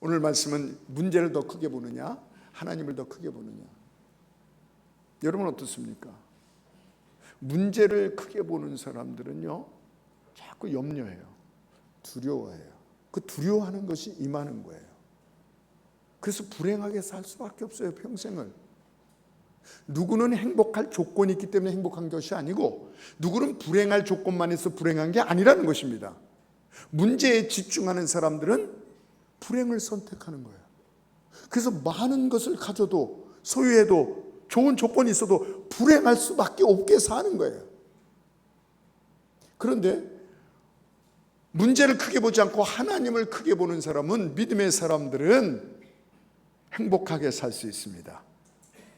오늘 말씀은 문제를 더 크게 보느냐, 하나님을 더 크게 보느냐. 여러분 어떻습니까? 문제를 크게 보는 사람들은요, 자꾸 염려해요. 두려워해요. 그 두려워하는 것이 임하는 거예요. 그래서 불행하게 살 수밖에 없어요, 평생을. 누구는 행복할 조건이 있기 때문에 행복한 것이 아니고, 누구는 불행할 조건만 있어 불행한 게 아니라는 것입니다. 문제에 집중하는 사람들은 불행을 선택하는 거예요. 그래서 많은 것을 가져도, 소유해도, 좋은 조건이 있어도 불행할 수밖에 없게 사는 거예요. 그런데 문제를 크게 보지 않고 하나님을 크게 보는 사람은, 믿음의 사람들은 행복하게 살 수 있습니다.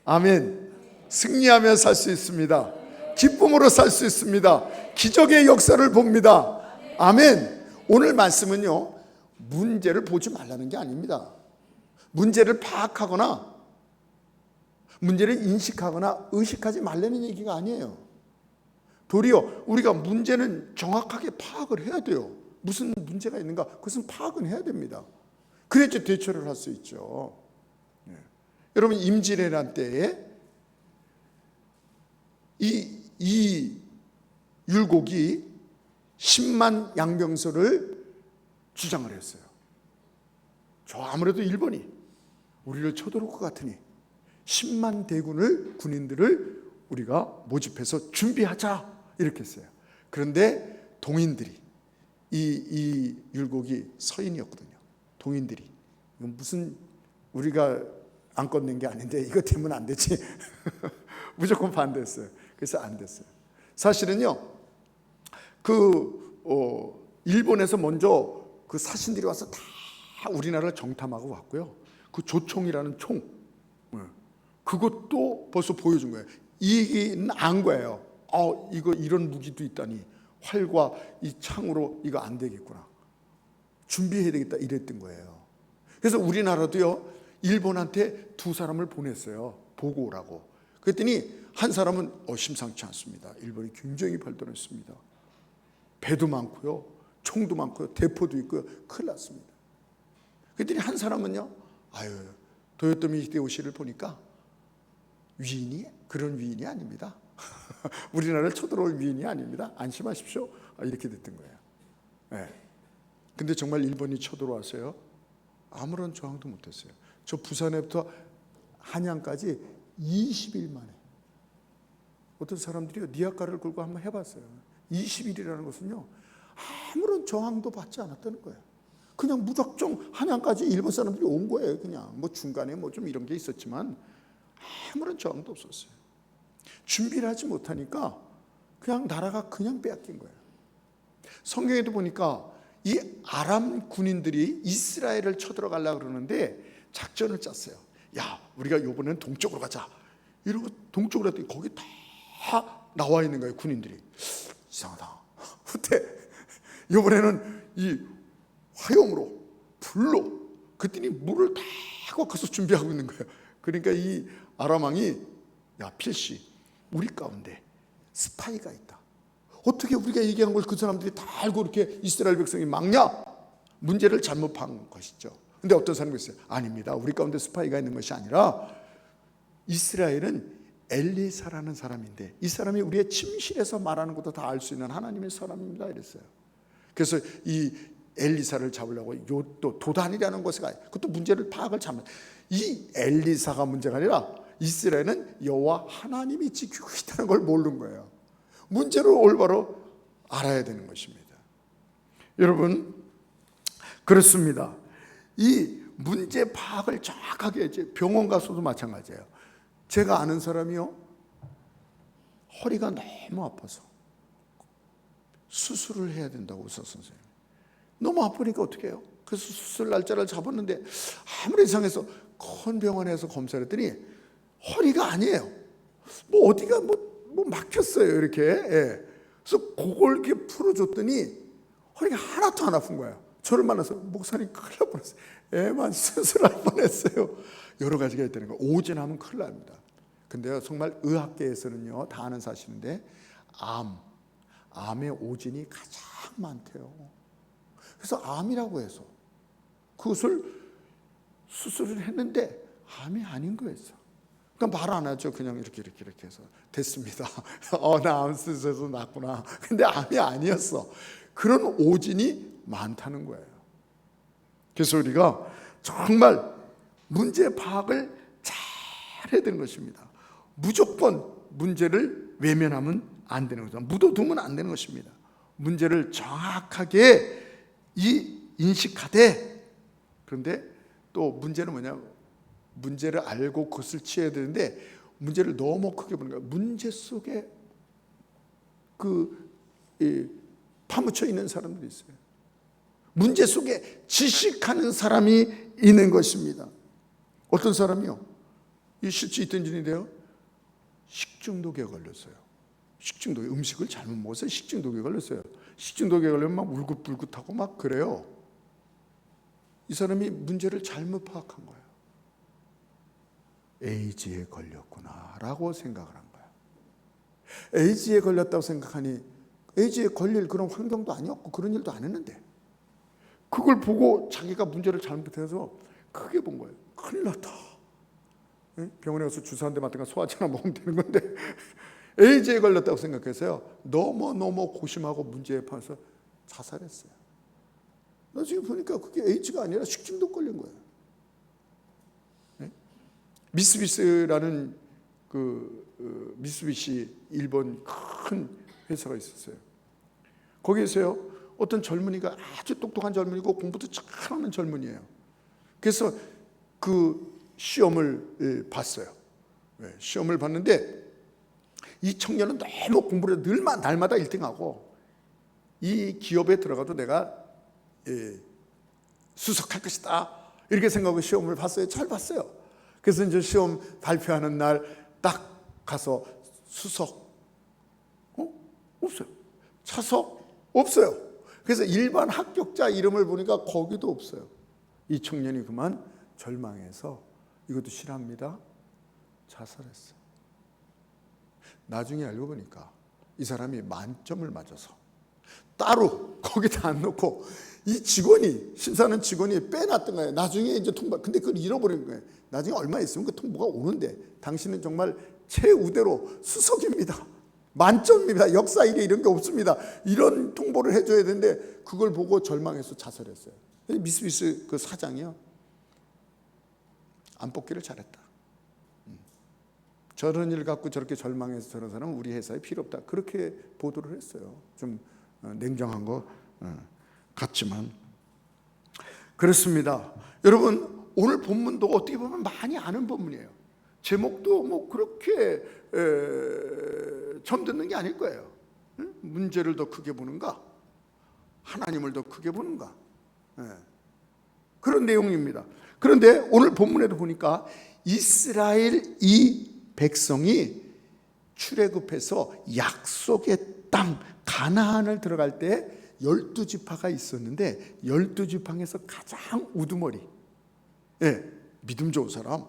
아멘. 승리하며 살 수 있습니다. 기쁨으로 살 수 있습니다. 기적의 역사를 봅니다. 아멘. 오늘 말씀은요, 문제를 보지 말라는 게 아닙니다. 문제를 파악하거나 문제를 인식하거나 의식하지 말라는 얘기가 아니에요. 도리어 우리가 문제는 정확하게 파악을 해야 돼요. 무슨 문제가 있는가, 그것은 파악은 해야 됩니다. 그래야지 대처를 할 수 있죠. 여러분, 임진왜란 때에 이 율곡이 10만 양병설을 주장을 했어요. 저 아무래도 일본이 우리를 쳐들어올 것 같으니 10만 대군을, 군인들을 우리가 모집해서 준비하자, 이렇게 했어요. 그런데 동인들이, 이 율곡이 서인이었거든요. 동인들이 무슨, 우리가 안 꺼낸 게 아닌데 이거 되면 안 되지 무조건 반대했어요. 그래서 안 됐어요. 사실은요, 일본에서 먼저 그 사신들이 와서 다 우리나라를 정탐하고 왔고요. 그 조총이라는 총, 그것도 벌써 보여준 거예요. 이게 안 거예요. 이거 이런 무기도 있다니, 활과 이 창으로 이거 안 되겠구나, 준비해야 되겠다, 이랬던 거예요. 그래서 우리나라도요, 일본한테 2사람을 보냈어요. 보고 오라고. 그랬더니 한 사람은 심상치 않습니다. 일본이 굉장히 발달했습니다. 배도 많고요, 총도 많고요, 대포도 있고요, 큰일 났습니다. 그랬더니 한 사람은요, 도요토미 히데요시를 보니까 위인이 그런 위인이 아닙니다. 우리나라를 쳐들어올 위인이 아닙니다. 안심하십시오. 이렇게 됐던 거예요. 네. 근데 정말 일본이 쳐들어와서요, 아무런 저항도 못했어요. 저 부산에부터 한양까지 20일 만에. 어떤 사람들이요, 니아가를 끌고 한번 해봤어요. 20일이라는 것은요, 아무런 저항도 받지 않았다는 거예요. 그냥 무작정 한양까지 일본 사람들이 온 거예요. 그냥 뭐 중간에 뭐 좀 이런 게 있었지만 아무런 저항도 없었어요. 준비를 하지 못하니까 그냥 나라가 그냥 빼앗긴 거예요. 성경에도 보니까 이 아람 군인들이 이스라엘을 쳐들어가려고 그러는데 작전을 짰어요. 야, 우리가 이번에는 동쪽으로 가자, 이러고 동쪽으로 갔더니 거기 다 나와 있는 거예요, 군인들이. 이상하다. 그때 이번에는 이 화염으로, 불로, 그랬더니 물을 다 거기서 준비하고 있는 거예요. 그러니까 이 아람 왕이, 야, 필시 우리 가운데 스파이가 있다. 어떻게 우리가 얘기한 걸 그 사람들이 다 알고 이렇게 이스라엘 백성이 막냐? 문제를 잘못 판 것이죠. 근데 어떤 사람이 있어요. 아닙니다. 우리 가운데 스파이가 있는 것이 아니라 이스라엘은 엘리사라는 사람인데, 이 사람이 우리의 침실에서 말하는 것도 다 알 수 있는 하나님의 사람입니다, 이랬어요. 그래서 이 엘리사를 잡으려고 또 도단이라는 곳에 가요. 그것도 문제를 파악을 잘못. 이 엘리사가 문제가 아니라 이스라엘은 여호와 하나님이 지키고 있다는 걸 모르는 거예요. 문제를 올바로 알아야 되는 것입니다. 여러분, 그렇습니다. 이 문제 파악을 정확하게, 병원 가서도 마찬가지예요. 제가 아는 사람이요, 허리가 너무 아파서 수술을 해야 된다고 의사 선생님. 너무 아프니까 어떻게 해요? 그래서 수술 날짜를 잡았는데 아무리 이상해서 큰 병원에서 검사를 했더니 허리가 아니에요. 뭐 어디가 뭐 막혔어요, 이렇게. 그래서 그걸 이렇게 풀어줬더니 허리가 하나도 안 아픈 거예요. 저를 만나서, 목사님 큰일 날 뻔했어요. 애만 수술할 뻔했어요. 여러 가지가 있다는 거예요. 오진하면 큰일 납니다. 근데요, 정말 의학계에서는요, 다 아는 사실인데 암의 오진이 가장 많대요. 그래서 암이라고 해서 그것을 수술을 했는데 암이 아닌 거였어. 그러니까 말 안 하죠. 그냥 이렇게 해서 됐습니다. 나 암 수술해서 낫구나. 근데 암이 아니었어. 그런 오진이 많다는 거예요. 그래서 우리가 정말 문제 파악을 잘 해야 되는 것입니다. 무조건 문제를 외면하면 안 되는 거죠. 묻어두면 안 되는 것입니다. 문제를 정확하게 인식하되, 그런데 또 문제는 뭐냐, 문제를 알고 그것을 취해야 되는데 문제를 너무 크게 보는 거예요. 문제 속에 파묻혀 있는 사람들이 있어요. 문제 속에 지식하는 사람이 있는 것입니다. 어떤 사람이요? 이 실제 있던 일인데요. 식중독에 걸렸어요. 식중독, 음식을 잘못 먹어서 식중독에 걸렸어요. 식중독에 걸리면 막 울긋불긋하고 막 그래요. 이 사람이 문제를 잘못 파악한 거예요. 에이즈에 걸렸구나 라고 생각을 한 거예요. 에이즈에 걸렸다고 생각하니 에이즈에 걸릴 그런 환경도 아니었고 그런 일도 안 했는데, 그걸 보고 자기가 문제를 잘못해서 크게 본 거예요. 큰일 났다. 병원에 가서 주사 한 대 맞다가 소화제 하나 먹으면 되는 건데 에이즈에 걸렸다고 생각해서요, 너무 고심하고 문제에 파서 자살했어요. 나중에 보니까 그게 에이즈가 아니라 식중독 걸린 거예요. 미쓰비시라는 미쓰비시 일본 큰 회사가 있었어요. 거기에서요, 어떤 젊은이가 아주 똑똑한 젊은이고 공부도 잘하는 젊은이에요. 그래서 그 시험을 봤어요. 시험을 봤는데 이 청년은 너무 공부를 날마다 1등하고 이 기업에 들어가도 내가 수석할 것이다 이렇게 생각하고 시험을 봤어요. 잘 봤어요. 그래서 이제 시험 발표하는 날 딱 가서 수석 없어요. 차석 없어요. 그래서 일반 합격자 이름을 보니까 거기도 없어요. 이 청년이 그만 절망해서 이것도 싫어합니다. 자살했어요. 나중에 알고 보니까 이 사람이 만점을 맞아서 따로 거기다 안 놓고 이 직원이, 심사하는 직원이 빼놨던 거예요. 나중에 이제 통보, 근데 그걸 잃어버린 거예요. 나중에 얼마 있으면 그 통보가 오는데 당신은 정말 최우대로 수석입니다. 만점입니다. 역사 일에 이런 게 없습니다. 이런 통보를 해줘야 되는데 그걸 보고 절망해서 자살했어요. 미쓰비시 그 사장이요, 안 뽑기를 잘했다. 저런 일 갖고 저렇게 절망해서 저런 사람은 우리 회사에 필요 없다. 그렇게 보도를 했어요. 좀 냉정한 거 같지만 그렇습니다. 여러분, 오늘 본문도 어떻게 보면 많이 아는 본문이에요. 제목도 뭐 그렇게 처음 듣는 게 아닐 거예요. 문제를 더 크게 보는가, 하나님을 더 크게 보는가, 그런 내용입니다. 그런데 오늘 본문에도 보니까 이스라엘 이 백성이 출애굽해서 약속의 땅 가나안을 들어갈 때 12지파가 있었는데 12지파에서 가장 우두머리, 믿음 좋은 사람,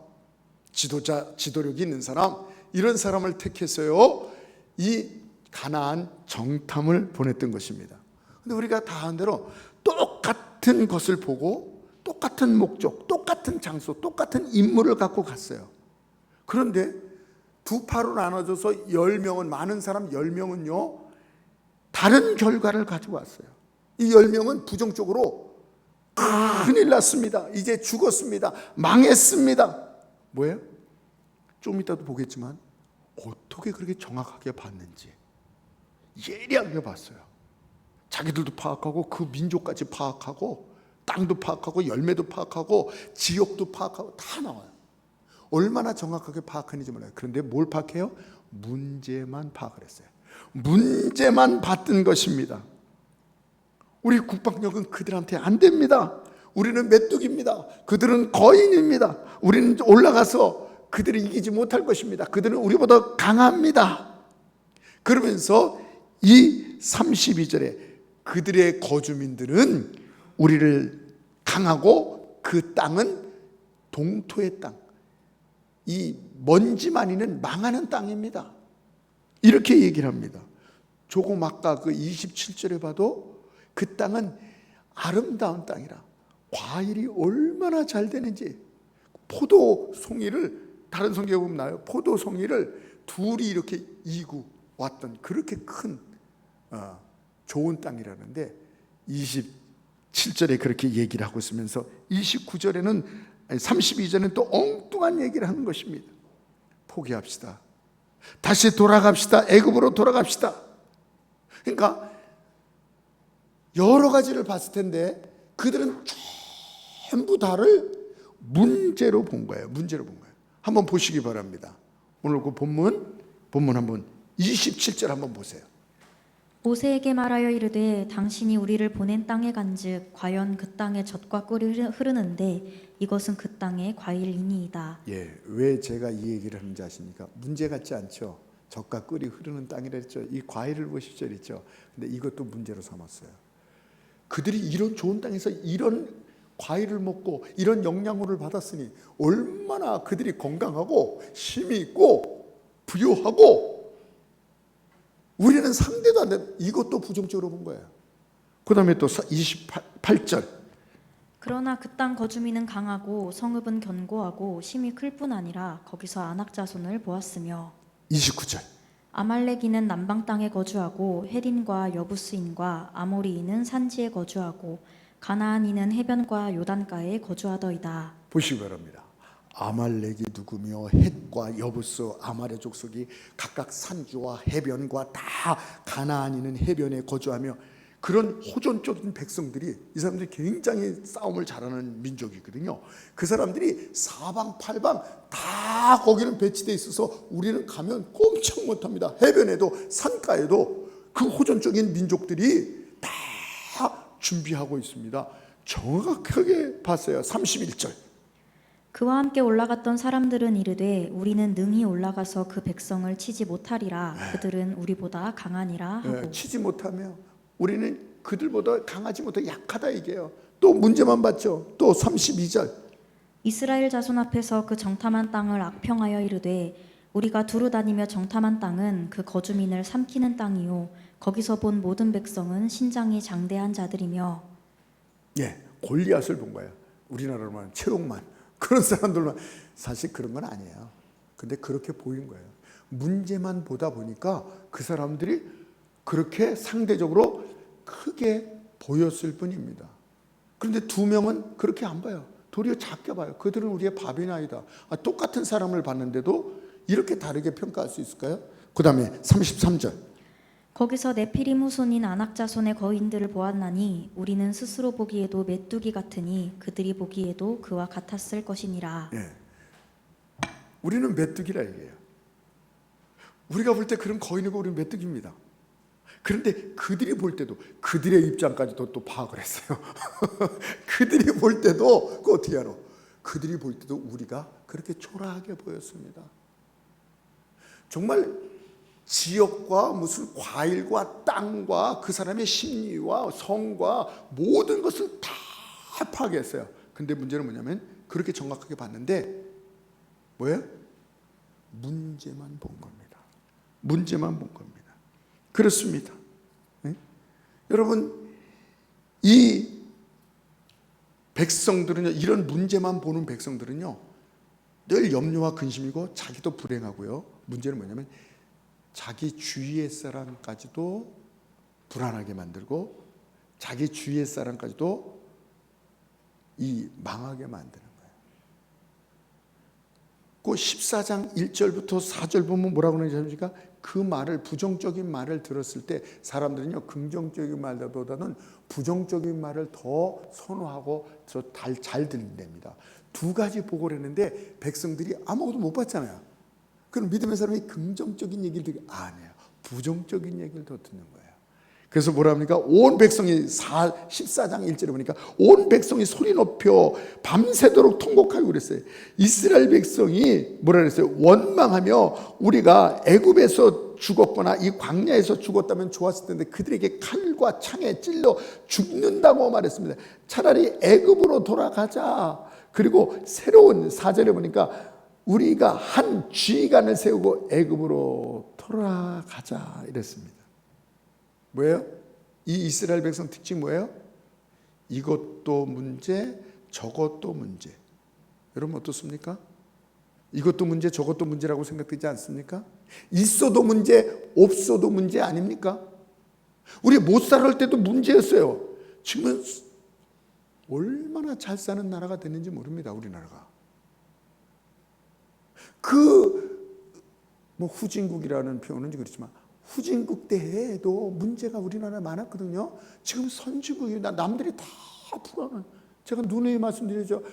지도력이 있는 사람, 이런 사람을 택해서요 이 가나안 정탐을 보냈던 것입니다. 근데 우리가 다 아는 대로 똑같은 것을 보고 똑같은 목적, 똑같은 장소, 똑같은 인물을 갖고 갔어요. 그런데 두 파로 나눠져서 10명은, 많은 사람 10명은요 다른 결과를 가지고 왔어요. 이 10명은 부정적으로 큰일 났습니다, 이제 죽었습니다, 망했습니다. 뭐예요? 좀 이따도 보겠지만 어떻게 그렇게 정확하게 봤는지 예리하게 봤어요. 자기들도 파악하고 그 민족까지 파악하고 땅도 파악하고 열매도 파악하고 지역도 파악하고 다 나와요. 얼마나 정확하게 파악하는지 몰라요. 그런데 뭘 파악해요? 문제만 파악을 했어요. 문제만 봤던 것입니다. 우리 국방력은 그들한테 안 됩니다. 우리는 메뚜기입니다. 그들은 거인입니다. 우리는 올라가서 그들을 이기지 못할 것입니다. 그들은 우리보다 강합니다. 그러면서 이 32절에 그들의 거주민들은 우리를 강하고 그 땅은 동토의 땅, 이 먼지만 있는 망하는 땅입니다, 이렇게 얘기를 합니다. 조금 아까 그 27절에 봐도 그 땅은 아름다운 땅이라 과일이 얼마나 잘 되는지 포도송이를, 다른 성경에 보면 나요, 포도송이를 둘이 이렇게 이고 왔던 그렇게 큰 좋은 땅이라는데 27절에 그렇게 얘기를 하고 있으면서 29절에는 32절에는 또 엉뚱한 얘기를 하는 것입니다. 포기합시다. 다시 돌아갑시다. 애굽으로 돌아갑시다. 그러니까 여러 가지를 봤을 텐데 그들은 전부 다를 문제로 본 거예요. 문제로 본 거예요. 한번 보시기 바랍니다. 오늘 그 본문 한번 27절 한번 보세요. 모세에게 말하여 이르되 당신이 우리를 보낸 땅에 간즉 과연 그 땅에 젖과 꿀이 흐르는데 이것은 그 땅의 과일이니이다. 예, 왜 제가 이 얘기를 하는지 아십니까? 문제 같지 않죠. 젖과 꿀이 흐르는 땅이라 했죠. 이 과일을 보십시오 했죠. 근데 이것도 문제로 삼았어요. 그들이 이런 좋은 땅에서 이런 과일을 먹고 이런 영양분을 받았으니 얼마나 그들이 건강하고 힘이 있고 부유하고 우리는 상대도 안 되는, 이것도 부정적으로 본 거예요. 그 다음에 또 28절. 그러나 그 땅 거주민은 강하고 성읍은 견고하고 힘이 클 뿐 아니라 거기서 아낙 자손을 보았으며 29절. 아말렉인은 남방 땅에 거주하고 헤린과 여부스인과 아모리인은 산지에 거주하고 가나안인은 해변과 요단가에 거주하더이다. 보시기 바랍니다. 아말렉이 누구며 헷과 여부스 아말의 족속이 각각 산주와 해변과 다 가나안인은 해변에 거주하며 그런 호전적인 백성들이, 이 사람들이 굉장히 싸움을 잘하는 민족이거든요. 그 사람들이 사방팔방 다 거기는 배치되어 있어서 우리는 가면 꼼짝 못합니다. 해변에도 산가에도 그 호전적인 민족들이 다 준비하고 있습니다. 정확하게 봤어요. 31절. 그와 함께 올라갔던 사람들은 이르되 우리는 능히 올라가서 그 백성을 치지 못하리라. 그들은 우리보다 강하니라 하고. 치지 못하며 우리는 그들보다 강하지 못해 약하다 이게요. 또 문제만 봤죠. 또 32절. 이스라엘 자손 앞에서 그 정탐한 땅을 악평하여 이르되 우리가 두루 다니며 정탐한 땅은 그 거주민을 삼키는 땅이요 거기서 본 모든 백성은 신장이 장대한 자들이며. 예, 골리앗을 본 거예요. 우리나라로 말하면 최홍만 그런 사람들만. 사실 그런 건 아니에요. 근데 그렇게 보인 거예요. 문제만 보다 보니까 그 사람들이 그렇게 상대적으로 크게 보였을 뿐입니다. 그런데 두 명은 그렇게 안 봐요. 도리어 작게 봐요. 그들은 우리의 밥이 나이다. 똑같은 사람을 봤는데도 이렇게 다르게 평가할 수 있을까요? 그 다음에 33절. 거기서 네피림 후손인 아낙 자손의 거인들을 보았나니 우리는 스스로 보기에도 메뚜기 같으니 그들이 보기에도 그와 같았을 것이니라. 예. 우리는 메뚜기라 얘기해요. 우리가 볼 때 그런 거인이고 우리는 메뚜기입니다. 그런데 그들이 볼 때도 그들의 입장까지도 또 파악을 했어요. 그들이 볼 때도 그 어떻게 하노? 그들이 볼 때도 우리가 그렇게 초라하게 보였습니다. 정말 지역과 무슨 과일과 땅과 그 사람의 심리와 성과 모든 것을 다 파악했어요. 근데 문제는 뭐냐면 그렇게 정확하게 봤는데 뭐예요? 문제만 본 겁니다. 문제만 본 겁니다. 그렇습니다. 네? 여러분, 이 백성들은요, 이런 문제만 보는 백성들은요, 늘 염려와 근심이고 자기도 불행하고요. 문제는 뭐냐면 자기 주위의 사람까지도 불안하게 만들고 자기 주위의 사람까지도 이 망하게 만드는 거예요. 그 14장 1절부터 4절 보면 뭐라고 하는지 아십니까? 그 말을, 부정적인 말을 들었을 때 사람들은요, 긍정적인 말보다는 부정적인 말을 더 선호하고 잘 들린답니다. 두 가지 보고를 했는데 백성들이 아무것도 못 봤잖아요. 그럼 믿음의 사람이 긍정적인 얘기를 듣기 아니에요. 부정적인 얘기를 더 듣는 거예요. 그래서 뭐라 합니까? 온 백성이 14장 1절에 보니까 온 백성이 소리 높여 밤새도록 통곡하고 그랬어요. 이스라엘 백성이 뭐라 그랬어요? 원망하며 우리가 애굽에서 죽었거나 이 광야에서 죽었다면 좋았을 텐데 그들에게 칼과 창에 찔러 죽는다고 말했습니다. 차라리 애굽으로 돌아가자. 그리고 새로운 4절에 보니까 우리가 한 지휘관을 세우고 애굽으로 돌아가자 이랬습니다. 뭐예요? 이 이스라엘 백성 특징 뭐예요? 이것도 문제, 저것도 문제. 여러분 어떻습니까? 이것도 문제 저것도 문제라고 생각되지 않습니까? 있어도 문제 없어도 문제 아닙니까? 우리 못 살 때도 문제였어요. 지금은 얼마나 잘 사는 나라가 됐는지 모릅니다. 우리나라가. 후진국이라는 표현은 그렇지만 후진국 때에도 문제가 우리나라에 많았거든요. 지금 선진국이나 남들이 다 불안해. 제가 누누이 말씀드리죠.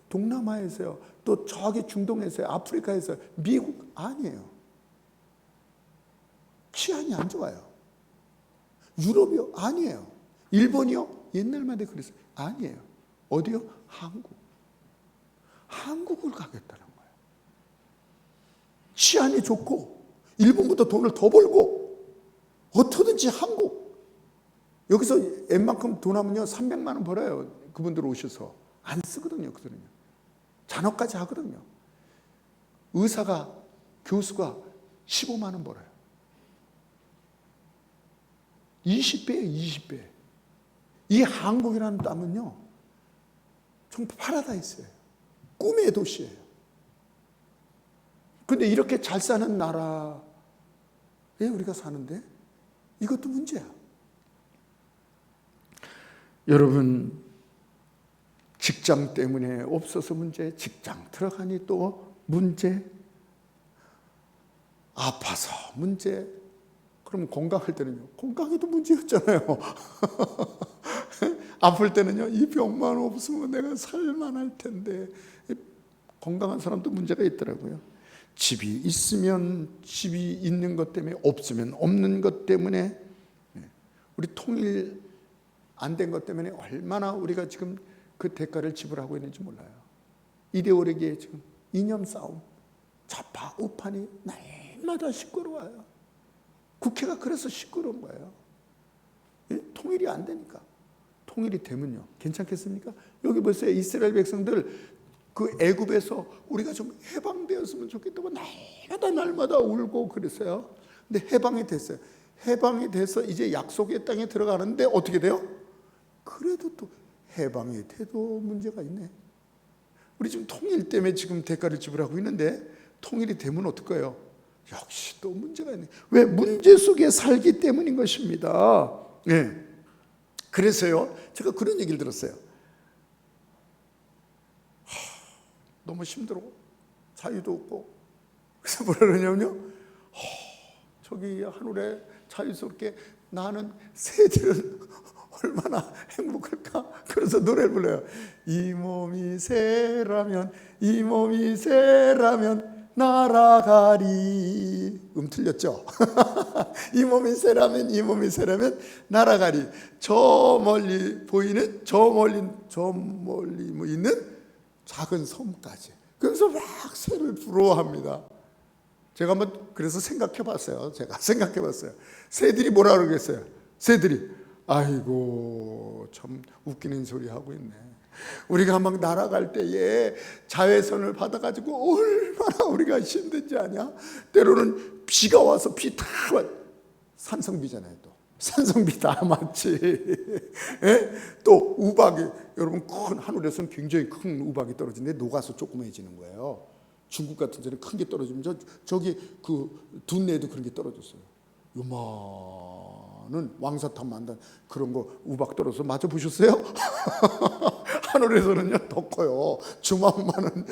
동남아에서요. 또 저기 중동에서요. 아프리카에서요. 미국 아니에요. 치안이 안 좋아요. 유럽이요? 아니에요. 일본이요? 옛날만 해도 그랬어요. 아니에요. 어디요? 한국. 한국을 가겠다는 거예요. 치안이 좋고 일본보다 돈을 더 벌고 어떻게든지 한국. 여기서 웬만큼 돈 하면요 300만 원 벌어요. 그분들 오셔서. 안 쓰거든요. 그들은요. 잔업까지 하거든요. 의사가 교수가 15만 원 벌어요. 20배예요. 20배. 이 한국이라는 땅은요 정말 파라다이스예요. 꿈의 도시예요. 그런데 이렇게 잘 사는 나라에 우리가 사는데 이것도 문제야. 여러분 직장 때문에 없어서 문제, 직장 들어가니 또 문제, 아파서 문제. 그럼 건강할 때는요. 건강에도 문제였잖아요. 아플 때는요. 이 병만 없으면 내가 살만할 텐데. 건강한 사람도 문제가 있더라고요. 집이 있으면 집이 있는 것 때문에 없으면 없는 것 때문에 우리 통일 안 된 것 때문에 얼마나 우리가 지금 그 대가를 지불하고 있는지 몰라요. 이데올로기에 지금 이념 싸움, 좌파 우판이 날마다 시끄러워요. 국회가 그래서 시끄러운 거예요. 통일이 안 되니까. 통일이 되면요 괜찮겠습니까? 여기 보세요. 이스라엘 백성들 그 애굽에서 우리가 좀 해방되었으면 좋겠다고 날마다 울고 그랬어요. 근데 해방이 됐어요. 해방이 돼서 이제 약속의 땅에 들어가는데 어떻게 돼요? 그래도 또 해방이 돼도 문제가 있네. 우리 지금 통일 때문에 지금 대가를 지불하고 있는데 통일이 되면 어떨까요? 역시 또 문제가 있네. 왜? 문제 속에 살기 때문인 것입니다. 네. 그래서요 제가 그런 얘기를 들었어요. 너무 힘들어. 자유도 없고. 그래서 뭐라 그러냐면요. 저기 하늘에 자유스럽게 나는 새들은 얼마나 행복할까. 그래서 노래를 불러요. 이 몸이 새라면 이 몸이 새라면 날아가리. 틀렸죠? 이 몸이 새라면 이 몸이 새라면 날아가리. 저 멀리 보이는 저 멀리 뭐 있는 작은 섬까지. 그래서 막 새를 부러워합니다. 제가 한번 그래서 생각해봤어요. 새들이 뭐라 그러겠어요? 새들이 아이고 참 웃기는 소리 하고 있네. 우리가 막 날아갈 때에 자외선을 받아가지고 얼마나 우리가 힘든지 아냐? 때로는 비가 와서 비 다 산성비잖아요. 또 산성비 다 맞지. 예? 또 우박이 여러분 큰 하늘에서는 굉장히 큰 우박이 떨어지는데 녹아서 조그매지는 거예요. 중국 같은 데는 큰 게 떨어지면 저기 그 둔내에도 그런 게 떨어졌어요. 요만한 왕사탕 만든 그런 거 우박 떨어져서 맞아 보셨어요? 하늘에서는요 더 커요. 주먹만한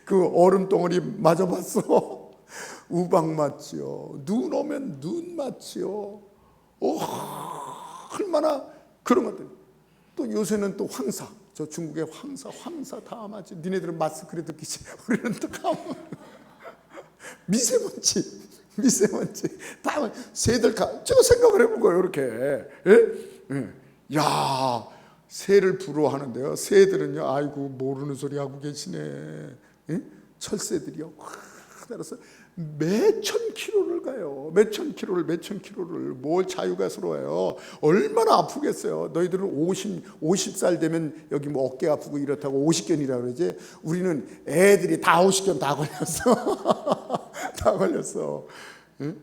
그 얼음 덩어리 맞아 봤어. 우박 맞지요. 눈 오면 눈 맞지요. 얼마나 그런 것들. 또 요새는 또 황사. 저 중국의 황사 다 맞지. 니네들은 마스크를 끼지. 우리는 또 가면 미세먼지 다 새들 제가 생각을 해본 거예요. 이렇게. 예? 야, 새를 부러워하는데요. 새들은요. 아이고 모르는 소리 하고 계시네. 예? 철새들이요. 따라서 몇천 킬로를 가요. 몇천 킬로를 뭘 자유가스러워요. 얼마나 아프겠어요. 너희들은 50살 되면 여기 뭐 어깨 아프고 이렇다고 50견이라고 그러지. 우리는 애들이 다 50견 다 걸렸어. 다 걸렸어. 응?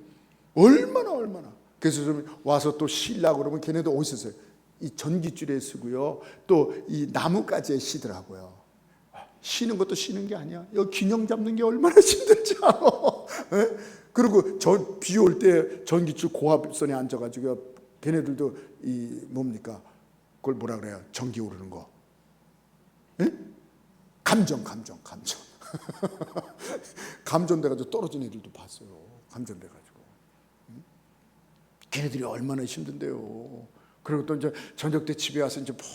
얼마나. 그래서 좀 와서 또 쉬려고 그러면 걔네도 오셨어요. 이 전기줄에 쓰고요. 또 이 나뭇가지에 쉬더라고요. 쉬는 것도 쉬는 게 아니야. 여기 균형 잡는 게 얼마나 힘들지 않아. 예? 그리고 저 비 올 때 전기줄 고압선에 앉아가지고 걔네들도 이 뭡니까? 그걸 뭐라 그래요? 전기 오르는 거. 예? 감전. 감전돼가지고 떨어진 애들도 봤어요. 감전돼가지고. 걔네들이 얼마나 힘든데요. 그리고 또 이제 저녁 때 집에 와서 이제 푹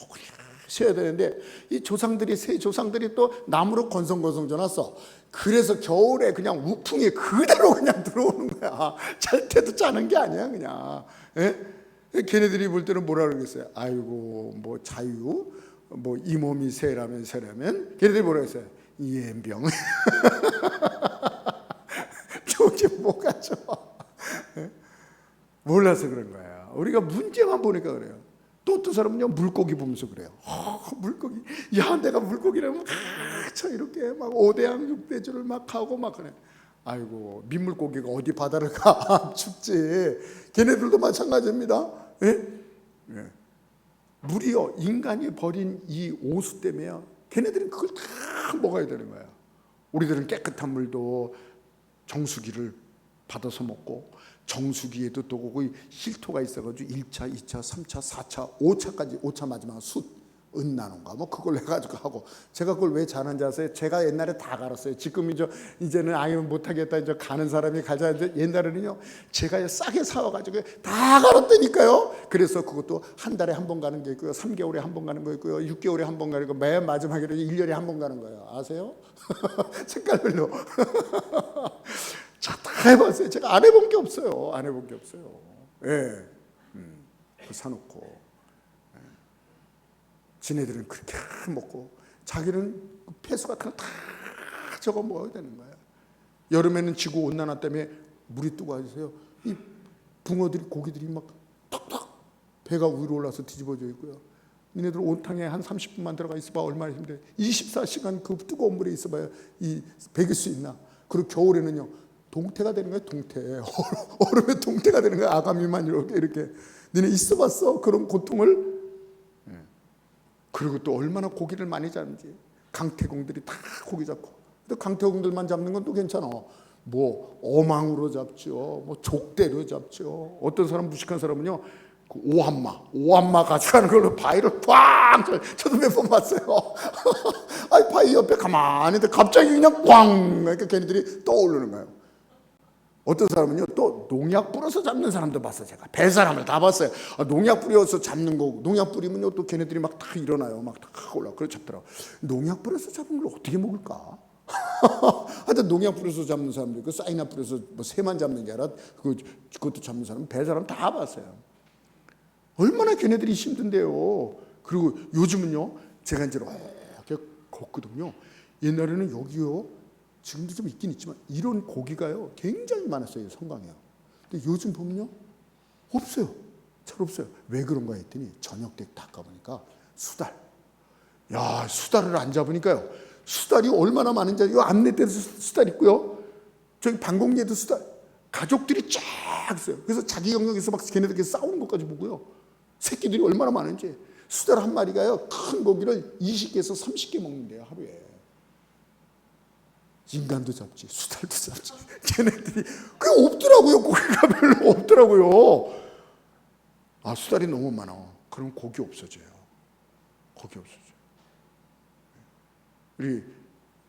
쉬어야 되는데 이 조상들이 새 조상들이 또 나무로 건성건성 져놨어. 그래서 겨울에 그냥 우풍이 그대로 그냥 들어오는 거야. 잘 때도 자는 게 아니야 그냥. 예? 걔네들이 볼 때는 뭐라 그러겠어요? 아이고 뭐 자유 뭐 이 몸이 새라면 걔네들이 뭐라 그랬어요? 이엠병. 저게 뭐가 좋아? 예? 몰라서 그런 거야. 우리가 문제만 보니까 그래요. 또 어떤 사람은요 물고기 보면서 그래요. 물고기, 야 내가 물고기라면 저 이렇게 막 5대양 6대주를 막 하고 막 그래. 아이고 민물고기가 어디 바다를 가 춥지. 걔네들도 마찬가지입니다. 예? 예. 물이요 인간이 버린 이 오수 때문에요. 걔네들은 그걸 다 먹어야 되는 거야. 우리들은 깨끗한 물도 정수기를 받아서 먹고 정수기에도 또 거기 실토가 있어가지고 1차, 2차, 3차, 4차, 5차까지 5차 마지막 은나노인가 뭐 그걸 해가지고 하고 제가 그걸 왜 잘하는지 아세요? 제가 옛날에 다 갈았어요. 지금 이제는 아예 못하겠다 이제 가는 사람이 가자. 이제 옛날에는요 제가 싸게 사와가지고 다 갈았다니까요. 그래서 그것도 한 달에 한 번 가는 게 있고요, 3개월에 한 번 가는 거 있고요, 6개월에 한 번 가는 거, 맨 마지막에는 1년에 한 번 가는 거예요. 아세요? 색깔별로. 자, 다 해봤어요. 제가 안 해본 게 없어요. 안 해본 게 없어요. 예, 사놓고. 지네들은 그렇게 먹고 자기는 폐수 같은 거 다 저거 먹어야 되는 거야. 여름에는 지구 온난화 때문에 물이 뜨거워져서요. 이 붕어들이 고기들이 막 탁탁 배가 위로 올라서 뒤집어져 있고요. 니네들 온탕에 한 30분만 들어가 있어봐 얼마나 힘들어. 24시간 그 뜨거운 물에 있어봐야 이 배길 수 있나. 그리고 겨울에는요 동태가 되는 거예요. 동태. 얼음에 동태가 되는 거야. 아가미만 이렇게. 니네 있어봤어? 그런 고통을. 그리고 또 얼마나 고기를 많이 잡는지. 강태공들이 다 고기 잡고. 또 강태공들만 잡는 건 또 괜찮아. 뭐 어망으로 잡죠. 뭐 족대로 잡죠. 어떤 사람 무식한 사람은요 그 오한마 가져가는 걸로 바위를 꽝. 저도 몇 번 봤어요. 아이 바위 옆에 가만히 있는데 갑자기 그냥 꽝. 그러니까 걔네들이 떠오르는 거예요. 어떤 사람은요 또 농약 뿌려서 잡는 사람도 봤어요. 제가 배 사람을 다 봤어요. 농약 뿌려서 잡는 거고, 농약 뿌리면요 또 걔네들이 막 다 일어나요. 막 다 올라. 그래 잡더라고. 농약 뿌려서 잡은 걸 어떻게 먹을까? 하여튼 농약 뿌려서 잡는 사람도 있고 사이나 뿌려서 뭐 새만 잡는 게 아니라 그것도 잡는 사람, 배 사람 다 봤어요. 얼마나 걔네들이 힘든데요. 그리고 요즘은요 제가 이제 이렇게 걷거든요. 옛날에는 여기요. 지금도 좀 있긴 있지만 이런 고기가요 굉장히 많았어요. 성강에요. 근데 요즘 보면요 없어요. 잘 없어요. 왜 그런가 했더니 저녁 때 다 가보니까 수달. 야 수달을 안 잡으니까요. 수달이 얼마나 많은지. 이 안내대도 수달 있고요. 저기 방공리에도 수달. 가족들이 쫙 있어요. 그래서 자기 영역에서 막 걔네들끼리 싸우는 것까지 보고요. 새끼들이 얼마나 많은지. 수달 한 마리가요 큰 고기를 20개에서 30개 먹는데요 하루에. 인간도 잡지 수달도 잡지. 걔네들이 그게 없더라고요. 고기가 별로 없더라고요. 아 수달이 너무 많아. 그럼 고기 없어져요. 고기 없어져요. 우리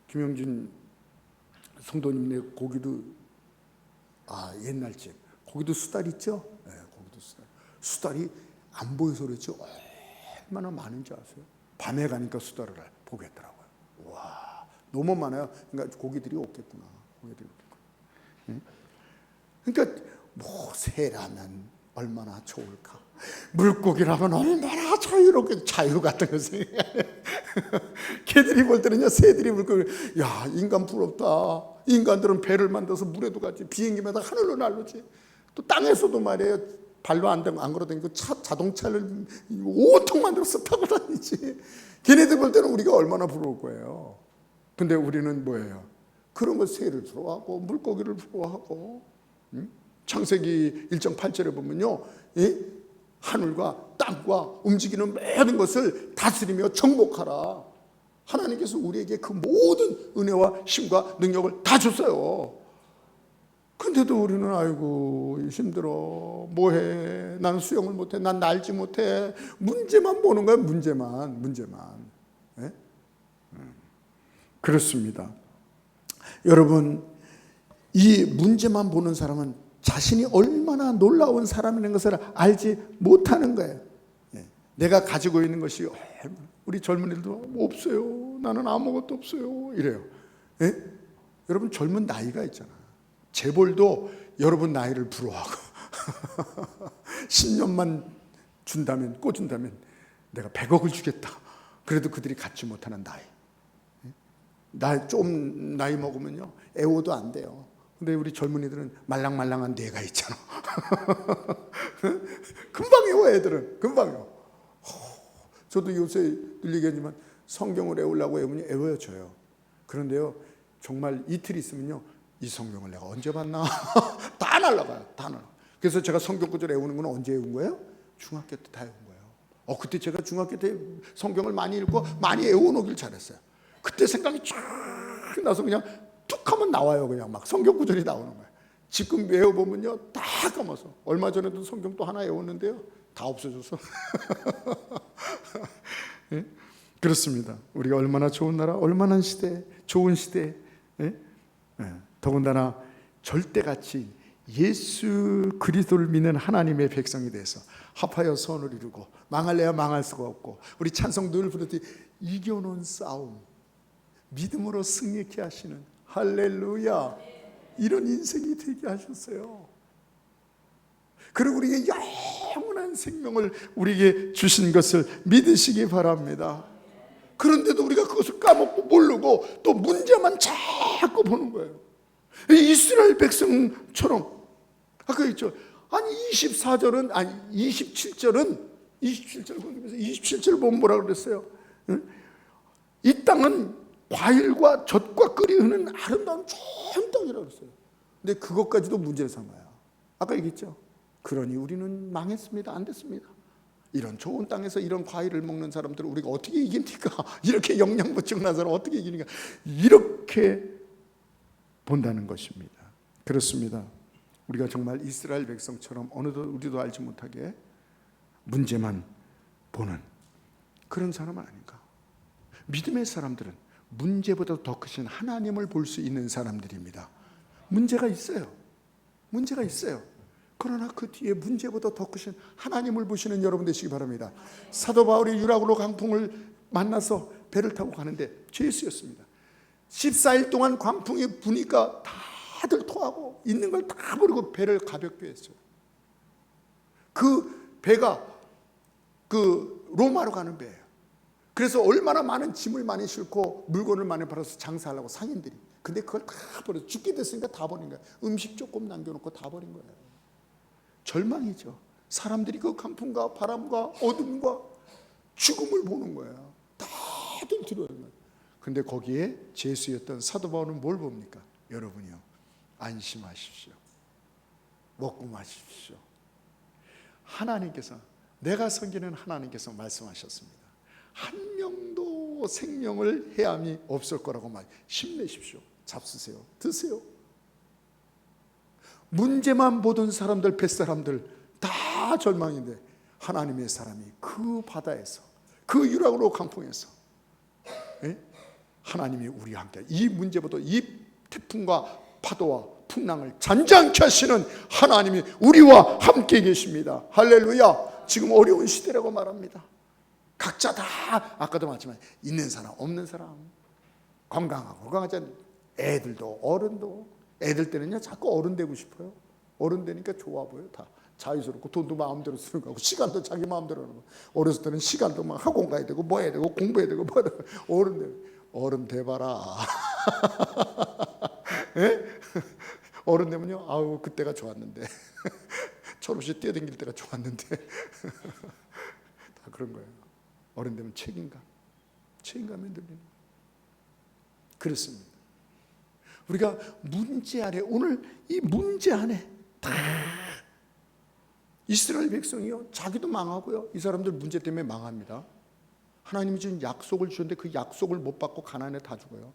김영진 성도님네 고기도 옛날집 고기도 수달 있죠? 네, 고기도 수달. 수달이 안 보여서 그렇죠. 얼마나 많은지 아세요? 밤에 가니까 수달을 보겠더라고요. 와. 너무 많아요. 그러니까 고기들이 없겠구나. 그러니까 뭐 새라면 얼마나 좋을까. 물고기라면 얼마나 자유롭게. 자유 같은 거 생각해. 걔들이 볼 때는요 새들이 물고기. 야 인간 부럽다. 인간들은 배를 만들어서 물에도 가지. 비행기마다 하늘로 날르지. 또 땅에서도 말이에요. 발로 안 걸어다니고 자동차를 온통 만들어서 타고 다니지. 걔네들 볼 때는 우리가 얼마나 부러울 거예요. 근데 우리는 뭐예요? 그런 거 새를 부러워하고 물고기를 부러워하고. 창세기 1장 8절에 보면요 하늘과 땅과 움직이는 모든 것을 다스리며 정복하라. 하나님께서 우리에게 그 모든 은혜와 힘과 능력을 다 줬어요. 근데도 우리는 아이고 힘들어, 뭐해, 나는 수영을 못해, 난 날지 못해, 문제만 보는 거야. 문제만. 네? 그렇습니다. 여러분, 이 문제만 보는 사람은 자신이 얼마나 놀라운 사람이라는 것을 알지 못하는 거예요. 내가 가지고 있는 것이, 우리 젊은이들도 없어요, 나는 아무것도 없어요 이래요. 여러분, 젊은 나이가 있잖아. 재벌도 여러분 나이를 부러워하고 10년만 꿔준다면 내가 100억을 주겠다. 그래도 그들이 갖지 못하는 나이. 좀 나이 먹으면요 애워도 안 돼요. 근데 우리 젊은이들은 말랑말랑한 뇌가 있잖아. 금방 애워, 애들은 금방 애워. 저도 요새 늘 얘기하지만 성경을 애우려고 애워져요. 그런데요 정말 이틀 있으면요 이 성경을 내가 언제 봤나 다 날라가요. 다 날라. 그래서 제가 성경 구절 애우는 건 언제 애운 거예요? 중학교 때 다 애운 거예요. 그때 제가 중학교 때 성경을 많이 읽고 많이 애워놓길 잘했어요. 그때 생각이 쫙 나서 그냥 툭 하면 나와요. 그냥 막 성경 구절이 나오는 거예요. 지금 외워보면요 다 까먹어서. 얼마 전에도 성경 또 하나 외웠는데요 다 없어졌어. 예? 그렇습니다. 우리가 얼마나 좋은 나라, 얼마나 시대, 좋은 시대. 예? 예. 더군다나 절대같이 예수 그리스도를 믿는 하나님의 백성이 돼서 합하여 선을 이루고 망할래야 망할 수가 없고, 우리 찬송 늘 부르듯이 이겨놓은 싸움 믿음으로 승리케 하시는 할렐루야, 이런 인생이 되게 하셨어요. 그리고 우리에게 영원한 생명을 우리에게 주신 것을 믿으시기 바랍니다. 그런데도 우리가 그것을 까먹고 모르고 또 문제만 자꾸 보는 거예요. 이스라엘 백성처럼 아까 있죠. 아니 24절은 아니 27절 보면 뭐라 그랬어요? 이 땅은 과일과 젖과 끓이 흐르는 아름다운 좋은 땅이라고 그랬어요. 근데 그것까지도 문제를 삼아요. 아까 얘기했죠. 그러니 우리는 망했습니다. 안 됐습니다. 이런 좋은 땅에서 이런 과일을 먹는 사람들을 우리가 어떻게 이깁니까? 이렇게 영양부증난 사람 어떻게 이기니까? 이렇게 본다는 것입니다. 그렇습니다. 우리가 정말 이스라엘 백성처럼 어느덧 우리도 알지 못하게 문제만 보는 그런 사람은 아닌가? 믿음의 사람들은 문제보다 더 크신 하나님을 볼 수 있는 사람들입니다. 문제가 있어요. 그러나 그 뒤에 문제보다 더 크신 하나님을 보시는 여러분 되시기 바랍니다. 사도 바울이 유라굴로 강풍을 만나서 배를 타고 가는데 죄수였습니다. 14일 동안 광풍이 부니까 다들 토하고 있는 걸 다 버리고 배를 가볍게 했어요. 그 배가 그 로마로 가는 배예요. 그래서 얼마나 많은 짐을 많이 싣고 물건을 많이 팔아서 장사하려고 상인들이. 근데 그걸 다 버려서 죽게 됐으니까 다 버린 거예요. 음식 조금 남겨놓고 다 버린 거예요. 절망이죠. 사람들이 그 강풍과 바람과 어둠과 죽음을 보는 거예요. 다들 두려워하는 거예요. 근데 거기에 제수였던 사도 바울은 뭘 봅니까? 여러분이요, 안심하십시오. 먹고 마십시오. 하나님께서, 내가 섬기는 하나님께서 말씀하셨습니다. 한 명도 생명을 해함이 없을 거라고 힘내십시오. 잡수세요. 드세요. 문제만 보던 사람들, 뱃사람들 다 절망인데 하나님의 사람이 그 바다에서, 그 유라굴로 강풍에서 하나님이 우리와 함께, 이 문제보다 이 태풍과 파도와 풍랑을 잔잔케 하시는 하나님이 우리와 함께 계십니다. 할렐루야. 지금 어려운 시대라고 말합니다. 각자 다 아까도 말했지만 있는 사람 없는 사람, 건강하고 건강하지 않은 애들도 어른도. 애들 때는요 자꾸 어른 되고 싶어요. 어른 되니까 좋아 보여. 다 자유스럽고 돈도 마음대로 쓰는 거고 시간도 자기 마음대로 하는 거. 어렸을 때는 시간도 막 학원 가야 되고 뭐 해야 되고 공부해야 되고 뭐 해야 되고. 어른 돼봐라. 어른 되면요, 아우 그때가 좋았는데 철없이 뛰어다닐 때가 좋았는데 다 그런 거예요. 어른 되면 책임감에 들리는 거예요. 그렇습니다. 우리가 문제 안에, 오늘 이 문제 안에 다 이스라엘 백성이요 자기도 망하고요, 이 사람들 문제 때문에 망합니다. 하나님이 지금 약속을 주셨는데 그 약속을 못 받고 가난에 다 죽어요.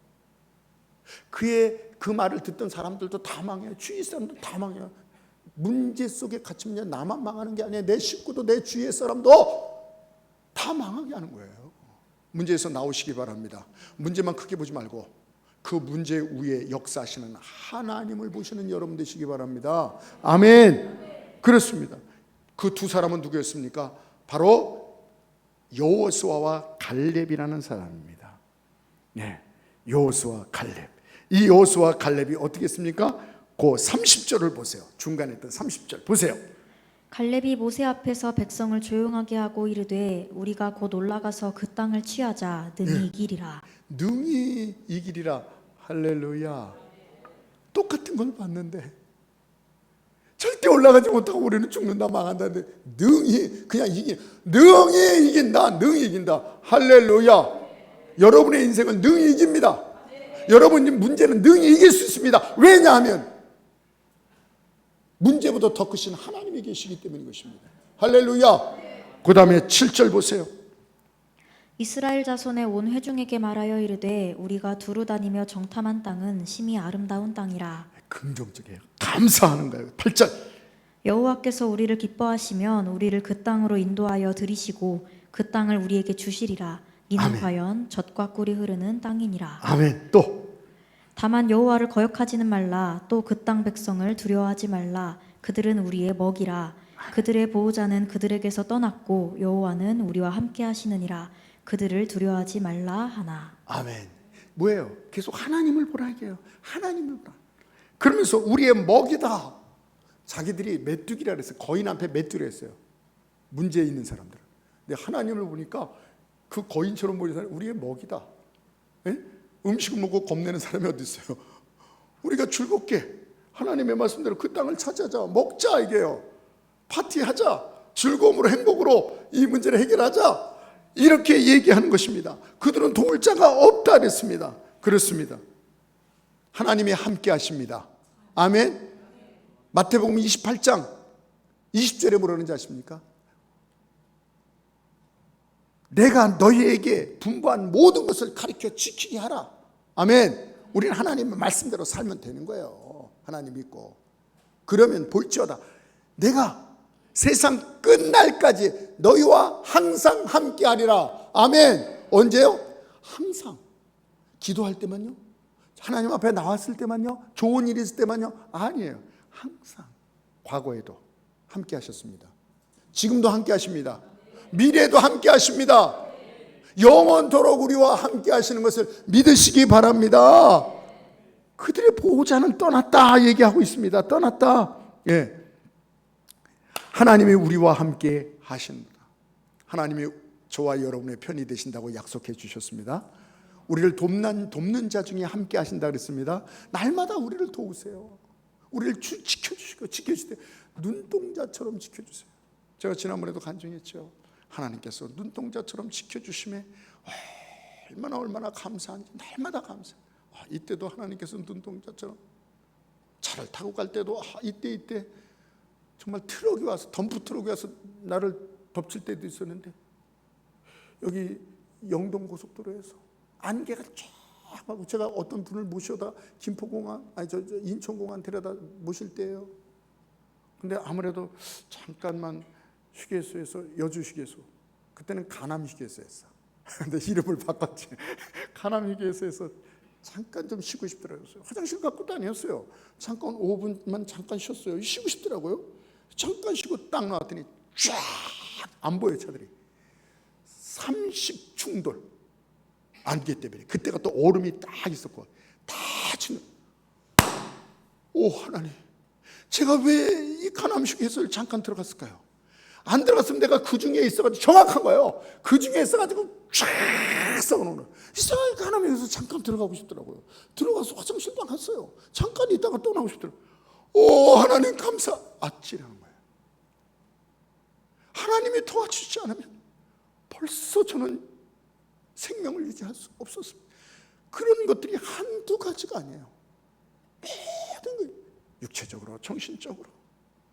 그의 그 말을 듣던 사람들도 다 망해요. 주위 사람도 다 망해요. 문제 속에 갇히면 나만 망하는 게 아니에요. 내 식구도 내 주위의 사람도 다 망하게 하는 거예요. 문제에서 나오시기 바랍니다. 문제만 크게 보지 말고 그 문제 위에 역사하시는 하나님을 보시는 여러분 되시기 바랍니다. 아멘. 그렇습니다. 그 두 사람은 누구였습니까? 바로 여호수아와 갈렙이라는 사람입니다. 네, 여호수아 갈렙. 이 여호수아 갈렙이 어떻게 했습니까? 그 30절을 보세요. 중간에 있던 30절 보세요. 갈렙이 모세 앞에서 백성을 조용하게 하고 이르되 우리가 곧 올라가서 그 땅을 취하자 능히 이기리라. 능히 이기리라. 할렐루야. 똑같은 걸 봤는데 절대 올라가지 못하고 우리는 죽는다 망한다는데 능히 그냥 능히 이긴다. 능히 이긴다. 할렐루야. 여러분의 인생은 능히 이깁니다. 여러분 문제는 능히 이길 수 있습니다. 왜냐하면 문제보다 더 크신 하나님이 계시기 때문인 것입니다. 할렐루야. 그 다음에 7절 보세요. 이스라엘 자손의 온 회중에게 말하여 이르되 우리가 두루 다니며 정탐한 땅은 심히 아름다운 땅이라. 긍정적이에요. 감사하는 거예요. 8절. 여호와께서 우리를 기뻐하시면 우리를 그 땅으로 인도하여 들이시고 그 땅을 우리에게 주시리라. 이는 아멘. 과연 젖과 꿀이 흐르는 땅이니라. 아멘. 또 다만 여호와를 거역하지는 말라. 또 그 땅 백성을 두려워하지 말라. 그들은 우리의 먹이라. 그들의 보호자는 그들에게서 떠났고 여호와는 우리와 함께 하시느니라. 그들을 두려워하지 말라 하나. 아멘. 뭐예요? 계속 하나님을 보라 이게요. 하나님을 보라. 그러면서 우리의 먹이다. 자기들이 메뚜기라 그랬어요. 거인 앞에 메뚜기라 했어요. 문제 있는 사람들은. 근데 하나님을 보니까 그 거인처럼 보이는 사람이 우리의 먹이다. 에? 음식을 먹고 겁내는 사람이 어디 있어요? 우리가 즐겁게 하나님의 말씀대로 그 땅을 차지하자. 먹자 이게요. 파티하자. 즐거움으로 행복으로 이 문제를 해결하자. 이렇게 얘기하는 것입니다. 그들은 도울 자가 없다 그랬습니다. 그렇습니다. 하나님이 함께 하십니다. 아멘. 마태복음 28장 20절에 뭐라는지 아십니까? 내가 너희에게 분부한 모든 것을 가르쳐 지키게 하라. 아멘. 우리는 하나님의 말씀대로 살면 되는 거예요. 하나님 믿고. 그러면 볼지어다 내가 세상 끝날까지 너희와 항상 함께 하리라. 아멘. 언제요? 항상. 기도할 때만요? 하나님 앞에 나왔을 때만요? 좋은 일이 있을 때만요? 아니에요. 항상. 과거에도 함께 하셨습니다. 지금도 함께 하십니다. 미래에도 함께 하십니다. 영원토록 우리와 함께 하시는 것을 믿으시기 바랍니다. 그들의 보호자는 떠났다 얘기하고 있습니다. 떠났다. 예. 하나님이 우리와 함께 하십니다. 하나님이 저와 여러분의 편이 되신다고 약속해 주셨습니다. 우리를 돕는 자 중에 함께 하신다 그랬습니다. 날마다 우리를 도우세요. 우리를 지켜주시고 지켜주세요. 눈동자처럼 지켜주세요. 제가 지난번에도 간증했죠. 하나님께서 눈동자처럼 지켜주심에 얼마나 감사한지 날마다 감사해요. 이때도 하나님께서 눈동자처럼 차를 타고 갈 때도 이때 정말 트럭이 와서 덤프 트럭이 와서 나를 덮칠 때도 있었는데 여기 영동 고속도로에서 안개가 쫙 하고 제가 어떤 분을 모셔다 김포공항 인천공항 데려다 모실 때예요. 근데 아무래도 잠깐만 휴게소에서 여주 휴게소 그때는 가남 휴게소였어. 근데 이름을 바꿨지. 가남 휴게소에서 잠깐 좀 쉬고 싶더라고요. 화장실 갖고 다녔어요. 잠깐 5분만 잠깐 쉬었어요. 쉬고 싶더라고요. 잠깐 쉬고 딱 나왔더니 쫙 안 보여 차들이. 30충돌 안개 때문에 그때가 또 얼음이 딱 있었고 다 치는. 오 하나님, 제가 왜 이 가남 휴게소를 잠깐 들어갔을까요? 안 들어갔으면 내가 그 중에 있어가지고 정확한 거예요. 그 중에 있어가지고 쫙 썩어놓는. 이상하게 가남 휴게소 잠깐 들어가고 싶더라고요. 들어가서 화장실도 안 갔어요. 잠깐 있다가 또 나오고 싶더라고요. 오 하나님 감사. 아찔한 거예요. 하나님이 도와주시지 않으면 벌써 저는 생명을 유지할 수 없었습니다. 그런 것들이 한두 가지가 아니에요. 모든 걸 육체적으로, 정신적으로,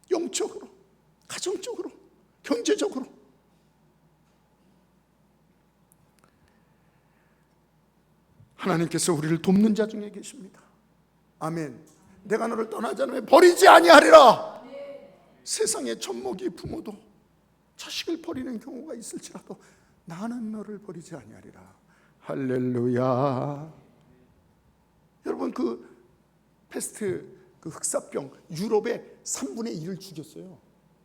영적으로, 가정적으로, 경제적으로. 하나님께서 우리를 돕는 자 중에 계십니다. 아멘. 내가 너를 떠나지 않으면 버리지 아니하리라. 세상의 젖먹이 부모도 자식을 버리는 경우가 있을지라도 나는 너를 버리지 아니하리라. 할렐루야. 여러분, 그 패스트, 그 흑사병, 유럽의 3분의 1을 죽였어요.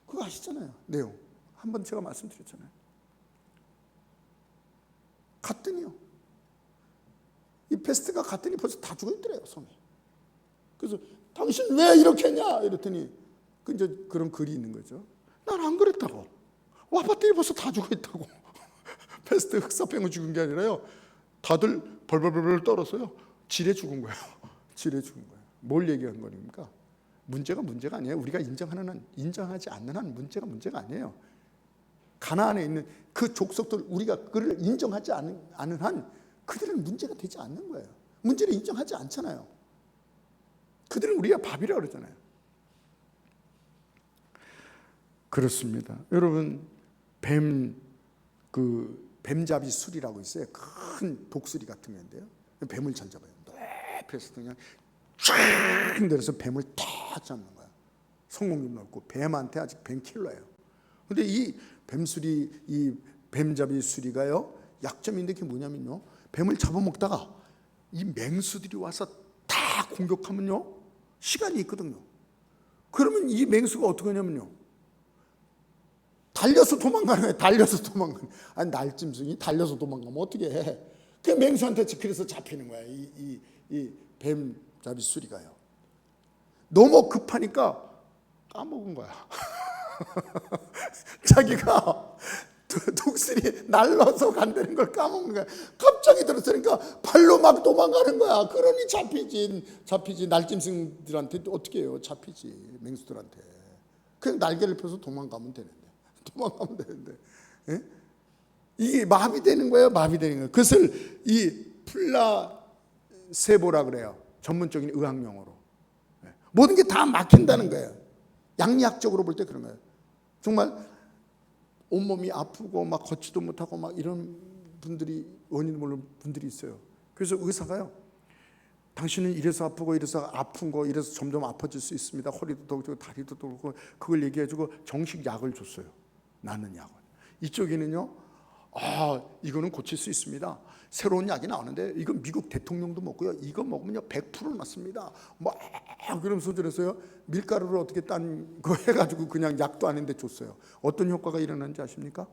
그거 아시잖아요, 내용. 한번 제가 말씀드렸잖아요. 갔더니요, 이 패스트가 갔더니 벌써 다 죽어있더래요, 성에. 그래서 당신 왜 이렇게 했냐 이랬더니 이제 그런 글이 있는 거죠. 난 안 그랬다고. 와 봤더니 벌써 다 죽어있다고. 패스트 흑사병을 죽은 게 아니라요, 다들 벌벌벌 떨어서요 질에 죽은 거예요. 질에 죽은 거예요. 뭘 얘기한 거니까? 문제가 아니에요. 우리가 인정하는 한, 인정하지 않는 한 문제가 아니에요. 가나안에 있는 그 족속들, 우리가 그를 인정하지 않은 한 그들은 문제가 되지 않는 거예요. 문제를 인정하지 않잖아요. 그들은 우리가 밥이라고 그러잖아요. 그렇습니다. 여러분, 뱀잡이 술이라고 있어요. 큰 독수리 같은 건데요. 뱀을 잘 잡아요. 높이에서 그냥 쫙 내려서 뱀을 탁 잡는 거야. 성공률 높고 뱀한테 아직 뱀킬러예요. 근데 이 뱀수리, 이 뱀잡이 수리가요, 약점인데 그게 뭐냐면요, 뱀을 잡아먹다가 이 맹수들이 와서 다 공격하면요, 시간이 있거든요. 그러면 이 맹수가 어떻게 하냐면요, 달려서 도망가는 거예요. 달려서 도망가는. 아니, 날짐승이 달려서 도망가면 어떻게 해? 그 맹수한테 그래서 잡히는 거야. 이 뱀잡이 수리가요. 너무 급하니까 까먹은 거야. 자기가 독수리 날라서 간다는 걸 까먹는 거야. 갑자기 들었으니까 발로 막 도망가는 거야. 그러니 잡히지. 날짐승들한테 어떻게 해요? 잡히지. 맹수들한테. 그냥 날개를 펴서 도망가면 되는데. 예? 이게 마비되는 거예요. 마비되는 거예요. 그것을 이 플라세보라 그래요. 전문적인 의학용어로. 모든 게 다 막힌다는 거예요. 양리학적으로 볼 때 그런 거예요. 정말 온몸이 아프고 막 걷지도 못하고 막 이런 분들이, 원인 모르는 분들이 있어요. 그래서 의사가요, 당신은 이래서 아프고 이래서 아픈 거, 이래서 점점 아파질 수 있습니다. 허리도 돌고 다리도 돌고, 그걸 얘기해주고 정식 약을 줬어요. 낫는 약을. 이쪽에는요, 이거는 고칠 수 있습니다. 새로운 약이 나오는데 이건 미국 대통령도 먹고요, 이거 먹으면요 100% 낫습니다. 막 그러면서 저랬어요. 밀가루를 어떻게 딴 거 해가지고 그냥 약도 아닌데 줬어요. 어떤 효과가 일어나는지 아십니까?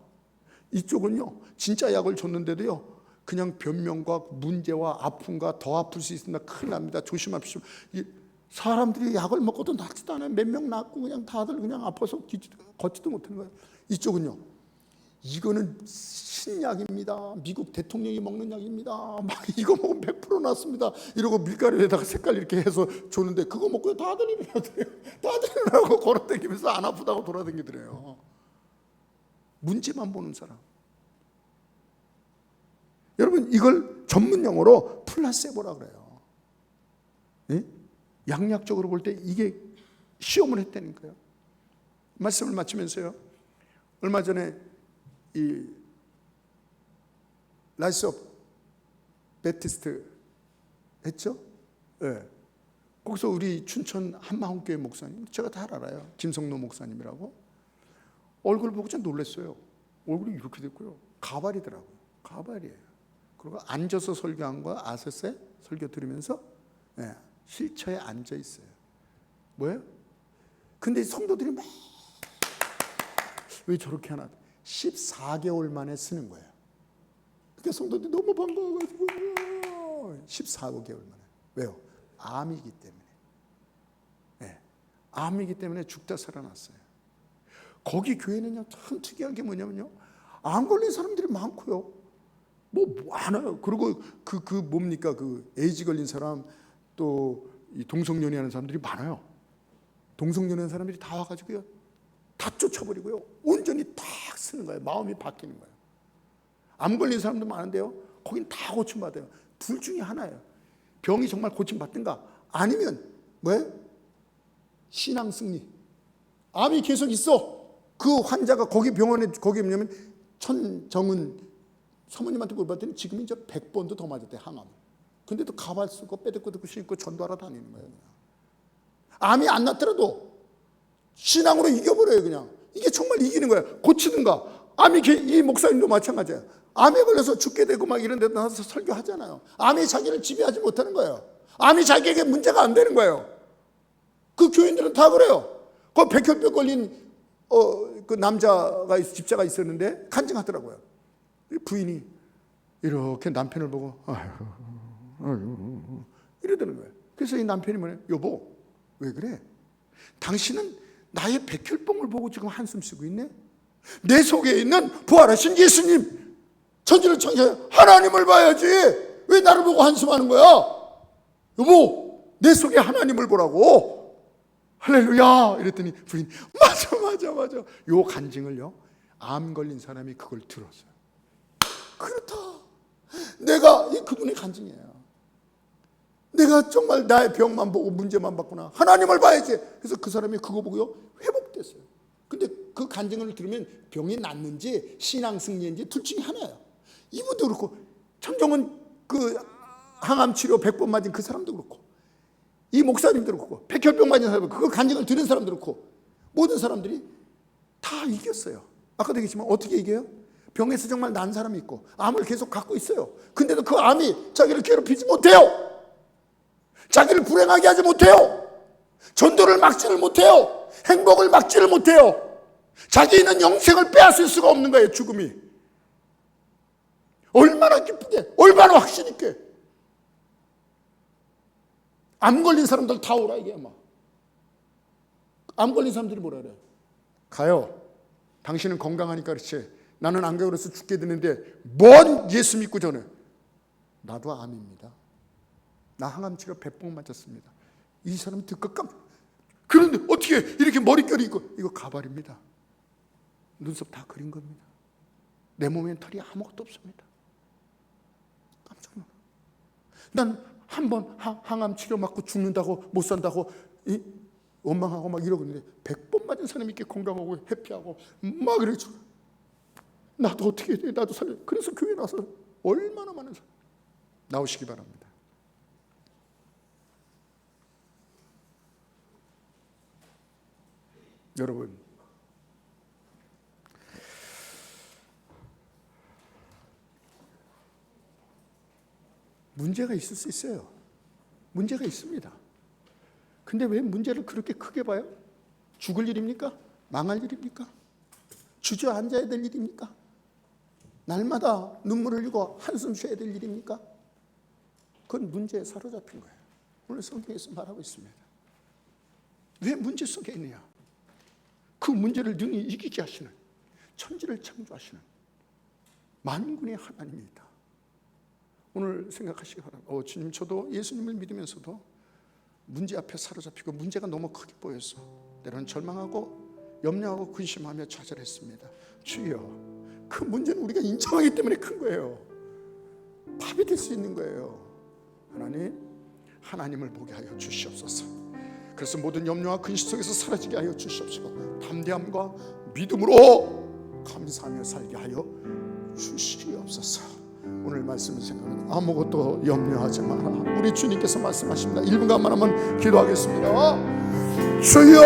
이쪽은요, 진짜 약을 줬는데도요, 그냥 변명과 문제와 아픔과 더 아플 수 있습니다. 큰일 납니다. 조심합시오. 사람들이 약을 먹고도 낫지도 않아요. 몇 명 낫고 그냥 다들 그냥 아파서 걷지도 못하는 거예요. 이쪽은요, 이거는 신약입니다. 미국 대통령이 먹는 약입니다. 막 이거 먹으면 100% 낫습니다. 이러고 밀가루에다가 색깔 이렇게 해서 줬는데 그거 먹고 다들 일어나더래요. 다들 일어나고 걸어다니면서 안 아프다고 돌아다니더래요. 문제만 보는 사람. 여러분, 이걸 전문 용어로 플라세보라 그래요. 예? 양약적으로 볼 때 이게 시험을 했다는 거예요. 말씀을 마치면서요, 얼마 전에 이 라이스 오브 베티스트 했죠? 네. 거기서 우리 춘천 한마음교회 목사님, 제가 다 알아요. 김성노 목사님이라고. 얼굴 보고 진짜 놀랐어요. 얼굴이 이렇게 됐고요. 가발이더라고요. 가발이에요. 그리고 앉아서 설교한 거 아세요? 설교 들으면서 휠체어에 앉아 있어요. 뭐예요? 근데 성도들이 막 왜 저렇게 하나? 14개월 만에 쓰는 거예요. 그러니까 성도들이 너무 반가워가지고 14개월 만에. 왜요? 암이기 때문에. 네. 암이기 때문에 죽다 살아났어요. 거기 교회는요, 참 특이한 게 뭐냐면요, 암 걸린 사람들이 많고요. 뭐 많아요. 그리고 그 뭡니까, 그 에이즈 걸린 사람, 또 이 동성연애하는 사람들이 많아요. 동성연애하는 사람들이 다 와가지고요, 다 쫓아버리고요, 온전히 딱 쓰는 거예요. 마음이 바뀌는 거예요. 암 걸린 사람도 많은데요, 거긴 다 고침받아요. 둘 중에 하나예요. 병이 정말 고침받든가, 아니면 뭐예요? 신앙 승리. 암이 계속 있어. 그 환자가 거기 병원에, 거기 뭐냐면 천정은 사모님한테 물어봤더니 지금 이제 100번도 더 맞았대, 항암. 근데도 가발 쓰고 빼듣고 신고 전도하러 다니는 거예요. 그냥. 암이 안 났더라도 신앙으로 이겨버려요. 그냥 이게 정말 이기는 거예요. 고치든가. 암이 이 목사님도 마찬가지예요. 암에 걸려서 죽게 되고 막 이런 데 나와서 설교하잖아요. 암이 자기를 지배하지 못하는 거예요. 암이 자기에게 문제가 안 되는 거예요. 그 교인들은 다 그래요. 그 백혈병 걸린 그 남자가 집사가 있었는데 간증하더라고요. 부인이 이렇게 남편을 보고 아유 이러더는 거예요. 그래서 이 남편이 뭐냐, 여보 왜 그래? 당신은 나의 백혈병을 보고 지금 한숨 쉬고 있네? 내 속에 있는 부활하신 예수님, 천지를 창조한 하나님을 봐야지 왜 나를 보고 한숨하는 거야? 여보 내 속에 하나님을 보라고. 할렐루야 이랬더니 부인이 맞아 요 간증을요 암 걸린 사람이 그걸 들었어요. 그렇다, 내가 그분의 간증이에요. 내가 정말 나의 병만 보고 문제만 봤구나, 하나님을 봐야지. 그래서 그 사람이 그거 보고요 회복됐어요. 근데 그 간증을 들으면 병이 낫는지 신앙 승리인지 둘 중에 하나예요. 이분도 그렇고 청정은 그 항암 치료 100번 맞은 그 사람도 그렇고 이 목사님도 그렇고 백혈병 맞은 사람도 그거 간증을 들은 사람도 그렇고 모든 사람들이 다 이겼어요. 아까도 얘기했지만 어떻게 이겨요? 병에서 정말 난 사람이 있고 암을 계속 갖고 있어요. 근데도 그 암이 자기를 괴롭히지 못해요. 자기를 불행하게 하지 못해요. 전도를 막지를 못해요. 행복을 막지를 못해요. 자기 있는 영생을 빼앗을 수가 없는 거예요. 죽음이 얼마나 기쁘게, 얼마나 확신 있게. 암 걸린 사람들 다 오라 이게. 아마 암 걸린 사람들이 뭐라 그래? 가요. 당신은 건강하니까 그렇지. 나는 안 걸려서 죽게 되는데 뭔 예수 믿고 전해. 나도 암입니다. 나 항암치료 100번 맞았습니다. 이 사람 듣고 그런데 어떻게 이렇게 머릿결이 있고, 이거 가발입니다. 눈썹 다 그린 겁니다. 내 몸엔 털이 아무것도 없습니다. 깜짝 놀라. 난 한 번 항암치료 맞고 죽는다고 못 산다고 원망하고 막 이러고 있는데 100번 맞은 사람이 이렇게 건강하고 해피하고 막 이러죠. 나도 어떻게 해야 돼? 나도 살려. 그래서 교회 나서 얼마나 많은 사람 나오시기 바랍니다. 여러분, 문제가 있을 수 있어요. 문제가 있습니다. 근데 왜 문제를 그렇게 크게 봐요? 죽을 일입니까? 망할 일입니까? 주저앉아야 될 일입니까? 날마다 눈물 흘리고 한숨 쉬어야 될 일입니까? 그건 문제에 사로잡힌 거예요. 오늘 성경에서 말하고 있습니다. 왜 문제 속에 있느냐? 그 문제를 능히 이기게 하시는, 천지를 창조하시는 만군의 하나님이 있다. 오늘 생각하시기 바랍니다. 주님, 저도 예수님을 믿으면서도 문제 앞에 사로잡히고 문제가 너무 크게 보여서 때로는 절망하고 염려하고 근심하며 좌절했습니다. 주여, 그 문제는 우리가 인정하기 때문에 큰 거예요. 답이 될 수 있는 거예요. 하나님, 하나님을 보게 하여 주시옵소서. 그래서 모든 염려와 근심 속에서 사라지게 하여 주시옵소서. 담대함과 믿음으로 감사하며 살게 하여 주시옵소서. 오늘 말씀을 생각하면 아무것도 염려하지 마라. 우리 주님께서 말씀하십니다. 1분간만 한번 기도하겠습니다. 주여,